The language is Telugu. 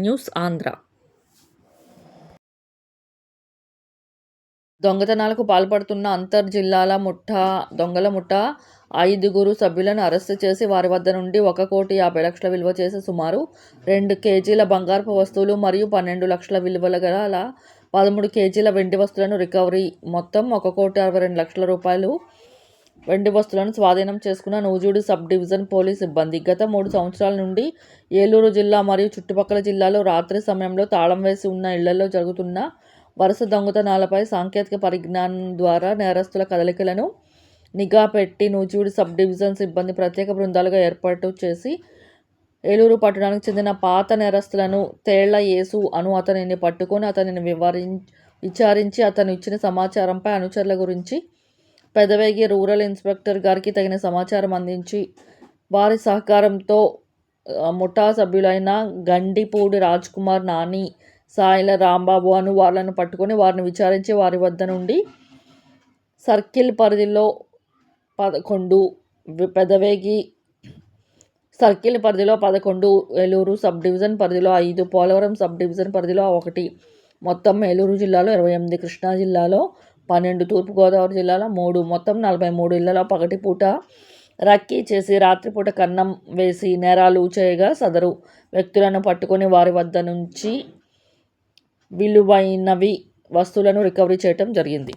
న్యూస్ ఆంధ్ర. దొంగతనాలకు పాల్పడుతున్న అంతర్జిల్లాల దొంగల ముఠా 5 సభ్యులను అరెస్టు చేసి వారి వద్ద నుండి 1,50,00,000 విలువ చేసే సుమారు 2 కేజీల బంగారపు వస్తువులు మరియు 12 లక్షల విలువ గల 13 కేజీల వెండి వస్తువులను రికవరీ. మొత్తం 1,62,00,000 రూపాయలు వెండి వస్తువులను స్వాధీనం చేసుకున్న నూజివీడు సబ్ డివిజన్ పోలీస్ సిబ్బంది. గత 3 సంవత్సరాల నుండి ఏలూరు జిల్లా మరియు చుట్టుపక్కల జిల్లాలో రాత్రి సమయంలో తాళం వేసి ఉన్న ఇళ్లలో జరుగుతున్న వరుస దొంగతనాలపై సాంకేతిక పరిజ్ఞానం ద్వారా నేరస్తుల కదలికలను నిఘా పెట్టి నూజివీడు సబ్ డివిజన్ సిబ్బంది ప్రత్యేక బృందాలుగా ఏర్పాటు చేసి ఏలూరు పట్టణానికి చెందిన పాత నేరస్తులను తేళ్ల యేసు అతనిని పట్టుకొని అతనిని విచారించి అతను ఇచ్చిన సమాచారంపై అనుచరుల గురించి పెదవేగి రూరల్ ఇన్స్పెక్టర్ గారికి తగిన సమాచారం అందించి వారి సహకారంతో ముఠా సభ్యులైన గండిపూడి రాజ్కుమార్, నాని, సాయిల రాంబాబు అను వాళ్ళను పట్టుకొని వారిని విచారించి వారి వద్ద నుండి సర్కిల్ పరిధిలో 11, పెదవేగి సర్కిల్ పరిధిలో 11, ఏలూరు సబ్ డివిజన్ పరిధిలో 5, పోలవరం సబ్ డివిజన్ పరిధిలో 1, మొత్తం ఏలూరు జిల్లాలో 28, కృష్ణా జిల్లాలో 12, తూర్పుగోదావరి జిల్లాలో 3, మొత్తం 43 ఇళ్లలో పగటిపూట రక్కీ చేసి రాత్రిపూట కన్నం వేసి నేరాలు చేయగా సదరు వ్యక్తులను పట్టుకొని వారి వద్ద నుంచి విలువైనవి వస్తువులను రికవరీ చేయటం జరిగింది.